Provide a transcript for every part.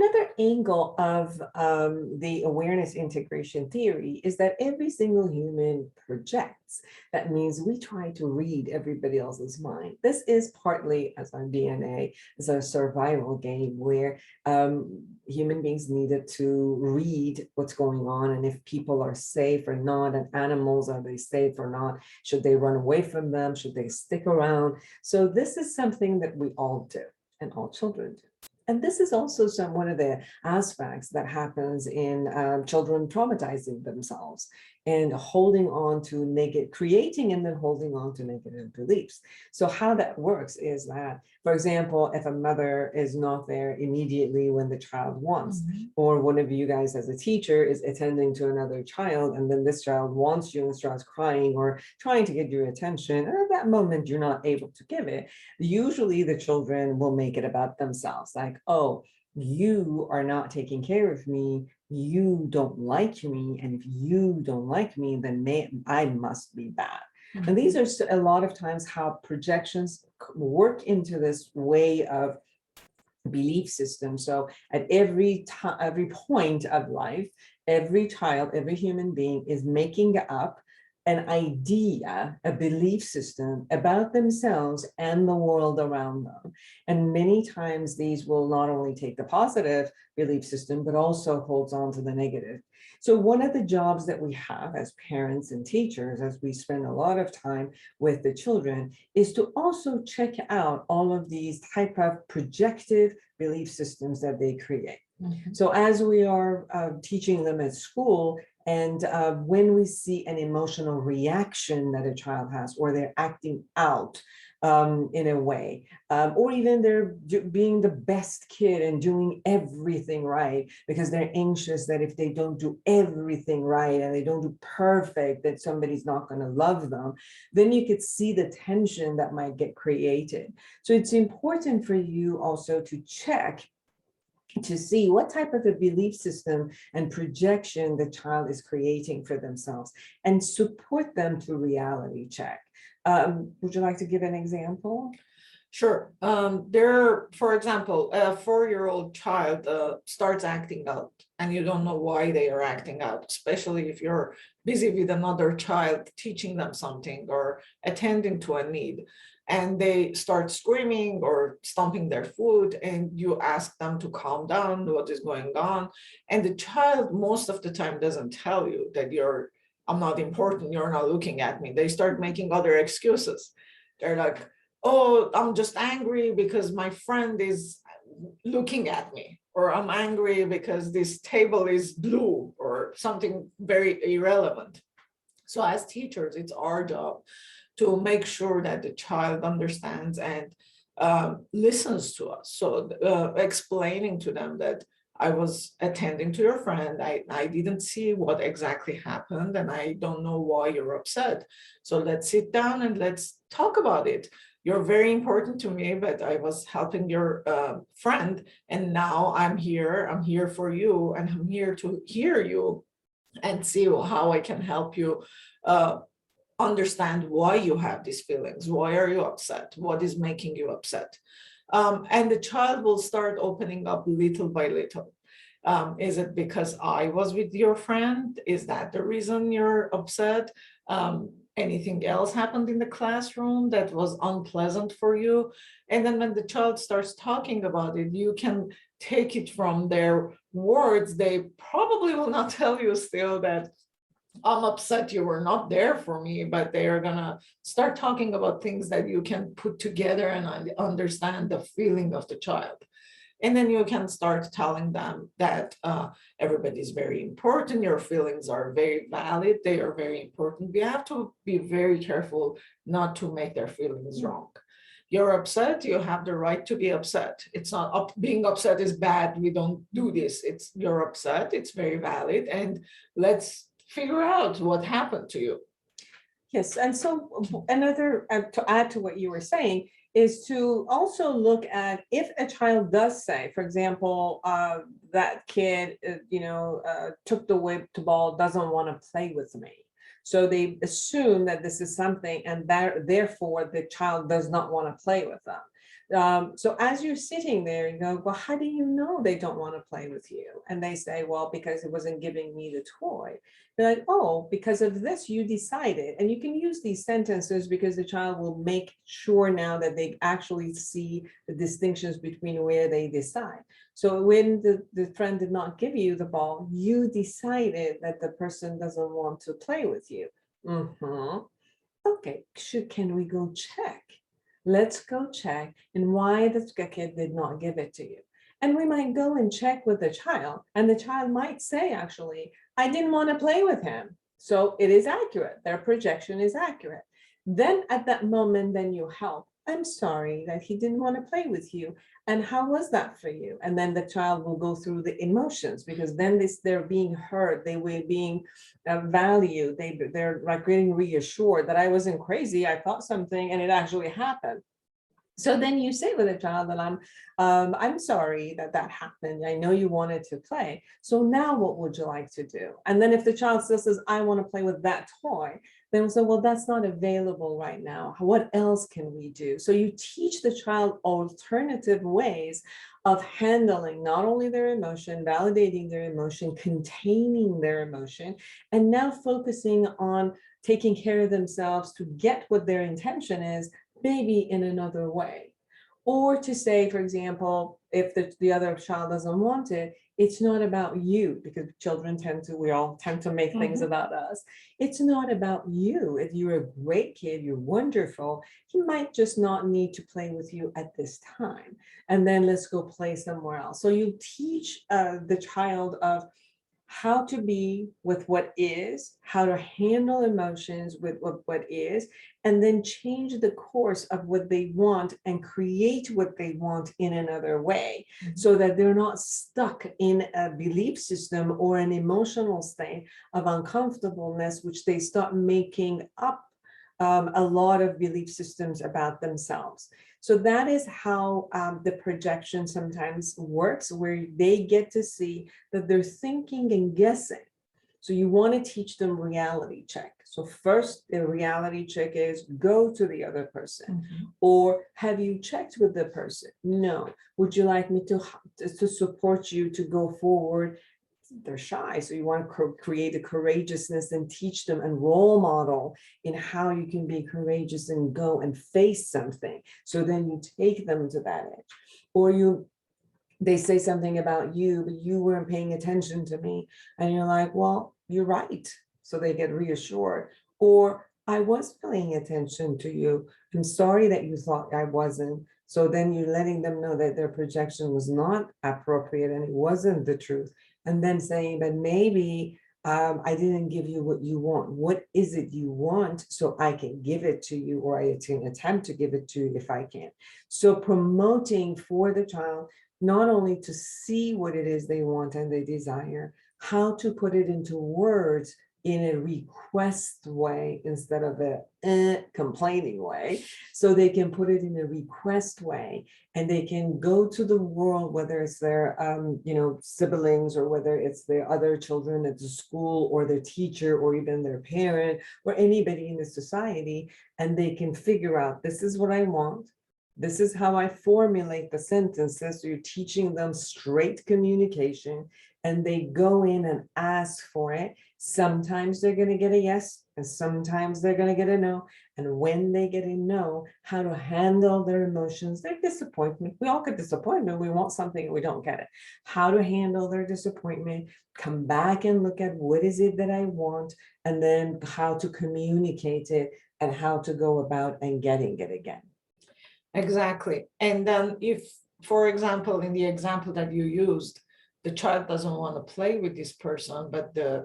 Another angle of the awareness integration theory is that every single human projects. That means we try to read everybody else's mind. This is partly as our DNA, as a survival game where human beings needed to read what's going on and if people are safe or not, and animals, are they safe or not? Should they run away from them? Should they stick around? So this is something that we all do and all children do. And this is also one of the aspects that happens in children traumatizing themselves and holding on to negative, creating and then holding on to negative beliefs. So how that works is that, for example, if a mother is not there immediately when the child wants, or one of you guys as a teacher is attending to another child, and then this child wants you and starts crying or trying to get your attention, and at that moment you're not able to give it, usually the children will make it about themselves, like, oh, you are not taking care of me, you don't like me, and if you don't like me, then I must be bad. And these are a lot of times how projections work into this way of belief system. So at every point of life, every child, every human being is making up an idea, a belief system about themselves and the world around them. And many times these will not only take the positive belief system, but also holds on to the negative. So one of the jobs that we have as parents and teachers, as we spend a lot of time with the children, is to also check out all of these type of projective belief systems that they create. So as we are teaching them at school, and when we see an emotional reaction that a child has, or they're acting out in a way, or even they're being the best kid and doing everything right because they're anxious that if they don't do everything right and they don't do perfect, that somebody's not going to love them, then you could see the tension that might get created. So it's important for you also to check to see what type of a belief system and projection the child is creating for themselves and support them through reality check. Would you like to give an example? Sure. For example, a 4-year-old child starts acting out and you don't know why they are acting out, especially if you're busy with another child teaching them something or attending to a need. And they start screaming or stomping their foot, and you ask them to calm down, what is going on. And the child most of the time doesn't tell you that I'm not important, you're not looking at me. They start making other excuses. They're like, oh, I'm just angry because my friend is looking at me, or I'm angry because this table is blue, or something very irrelevant. So as teachers, it's our job to make sure that the child understands and listens to us. So explaining to them that I was attending to your friend, I didn't see what exactly happened, and I don't know why you're upset. So let's sit down and let's talk about it. You're very important to me, but I was helping your friend, and now I'm here for you, and I'm here to hear you and see how I can help you understand why you have these feelings. Why are you upset? What is making you upset? And the child will start opening up little by little. Is it because I was with your friend? Is that the reason you're upset? Anything else happened in the classroom that was unpleasant for you? And then when the child starts talking about it, you can take it from their words. They probably will not tell you still that I'm upset you were not there for me, but they are gonna start talking about things that you can put together and understand the feeling of the child. And then you can start telling them that everybody is very important, your feelings are very valid, they are very important. We have to be very careful not to make their feelings wrong. You're upset, you have the right to be upset. It's not being upset is bad, we don't do this. It's you're upset, it's very valid, and let's figure out what happened to you. Yes, and so another, to add to what you were saying, is to also look at if a child does say, for example, that kid, took the whipped ball, doesn't want to play with me. So they assume that this is something, and that therefore the child does not want to play with them. So as you're sitting there, you go, well, how do you know they don't want to play with you? And they say, well, because it wasn't giving me the toy. You're like, oh, because of this, you decided. And you can use these sentences because the child will make sure now that they actually see the distinctions between where they decide. So when the friend did not give you the ball, you decided that the person doesn't want to play with you. Okay, can we go check? Let's go check and why the kid did not give it to you. And we might go and check with the child, and the child might say, actually, I didn't want to play with him. So it is accurate. Their projection is accurate. Then at that moment, then you help. I'm sorry that he didn't want to play with you. And how was that for you? And then the child will go through the emotions, because then they're being heard, they were being valued, they're like getting reassured that I wasn't crazy, I thought something and it actually happened. So then you say with a child that I'm sorry that that happened. I know you wanted to play. So now what would you like to do? And then if the child still says, I want to play with that toy, then we'll say, well, that's not available right now. What else can we do? So you teach the child alternative ways of handling not only their emotion, validating their emotion, containing their emotion, and now focusing on taking care of themselves to get what their intention is, maybe in another way. Or to say, for example, if the other child doesn't want it, it's not about you, because children we all tend to make things about us. It's not about you. If you're a great kid, you're wonderful, he might just not need to play with you at this time. And then let's go play somewhere else. So you teach the child of how to be with what is, how to handle emotions with what is, and then change the course of what they want and create what they want in another way, so that they're not stuck in a belief system or an emotional state of uncomfortableness, which they start making up a lot of belief systems about themselves. So that is how the projection sometimes works, where they get to see that they're thinking and guessing. So you want to teach them reality check. So first, the reality check is go to the other person. Or have you checked with the person? No. Would you like me to support you to go forward? They're shy, so you want to create a courageousness and teach them and role model in how you can be courageous and go and face something. So then you take them to that edge. Or they say something about you, but you weren't paying attention to me, and you're like, well, you're right. So they get reassured. Or I was paying attention to you. I'm sorry that you thought I wasn't. So then you're letting them know that their projection was not appropriate and it wasn't the truth. And then saying, but maybe I didn't give you what you want. What is it you want so I can give it to you, or I can attempt to give it to you if I can. So promoting for the child, not only to see what it is they want and they desire, how to put it into words in a request way instead of a complaining way, so they can put it in a request way, and they can go to the world, whether it's their siblings, or whether it's their other children at the school, or their teacher, or even their parent, or anybody in the society, and they can figure out, this is what I want. This is how I formulate the sentences. So you're teaching them straight communication, and they go in and ask for it. Sometimes they're going to get a yes, and sometimes they're going to get a no. And when they get a no, how to handle their emotions, their disappointment. We all get disappointment. We want something and we don't get it. How to handle their disappointment, come back and look at what is it that I want, and then how to communicate it and how to go about and getting it again. Exactly. And then if, for example, in the example that you used, the child doesn't want to play with this person, but the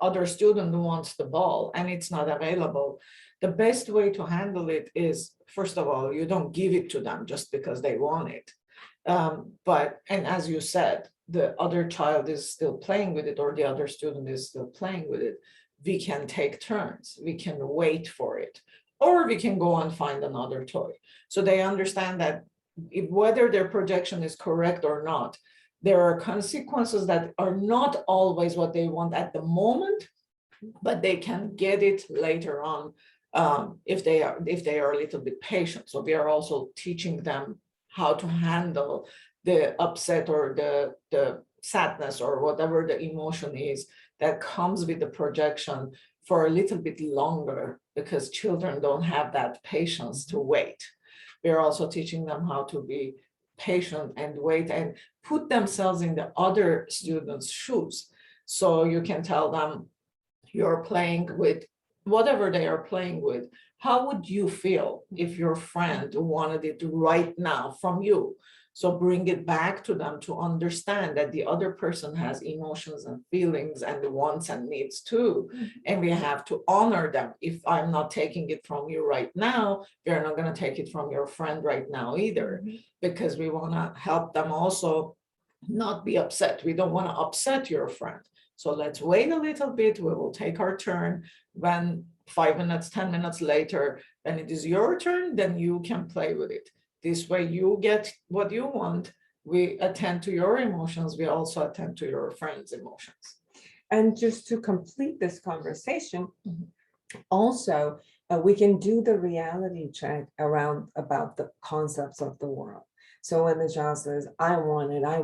other student wants the ball and it's not available, the best way to handle it is, first of all, you don't give it to them just because they want it. And as you said, the other child is still playing with it, or the other student is still playing with it. We can take turns. We can wait for it. Or we can go and find another toy. So they understand that whether their projection is correct or not, there are consequences that are not always what they want at the moment, but they can get it later on if they are a little bit patient. So we are also teaching them how to handle the upset or the sadness or whatever the emotion is that comes with the projection for a little bit longer, because children don't have that patience to wait. We're also teaching them how to be patient and wait and put themselves in the other students' shoes. So you can tell them, you're playing with whatever they are playing with. How would you feel if your friend wanted it right now from you? So bring it back to them to understand that the other person has emotions and feelings and wants and needs too. And we have to honor them. If I'm not taking it from you right now, they're not going to take it from your friend right now either, because we want to help them also not be upset. We don't want to upset your friend. So let's wait a little bit. We will take our turn. When 5 minutes, 10 minutes later, when it is your turn, then you can play with it. This way you get what you want. We attend to your emotions. We also attend to your friend's emotions. And just to complete this conversation, also, we can do the reality check around about the concepts of the world. So when the child says, I want it, I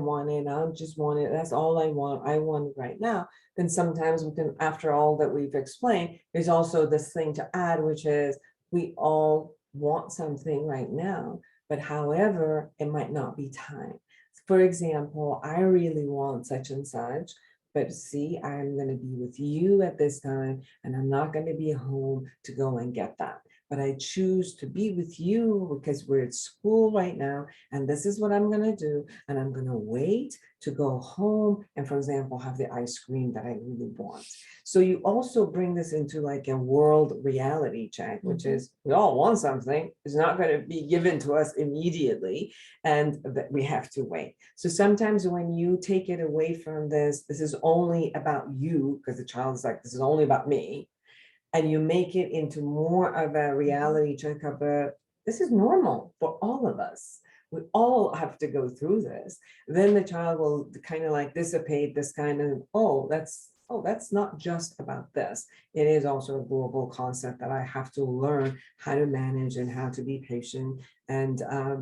just want it, that's all I want it right now, then sometimes we can, after all that we've explained, there's also this thing to add, which is we all want something right now, but however, it might not be time. For example, I really want such and such, but see, I'm going to be with you at this time, and I'm not going to be home to go and get that. But I choose to be with you because we're at school right now, and this is what I'm going to do. And I'm going to wait to go home and, for example, have the ice cream that I really want. So you also bring this into like a world reality check, which is we all want something. It's not going to be given to us immediately, and that we have to wait. So sometimes when you take it away from this is only about you, because the child is like, this is only about me, and you make it into more of a reality check of this is normal for all of us. We all have to go through this. Then the child will kind of like dissipate this kind of, that's not just about this. It is also a global concept that I have to learn how to manage and how to be patient and, to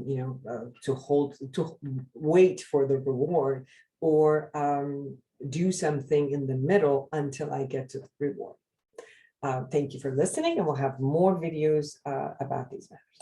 wait for the reward, or do something in the middle until I get to the reward. Thank you for listening, and we'll have more videos about these matters.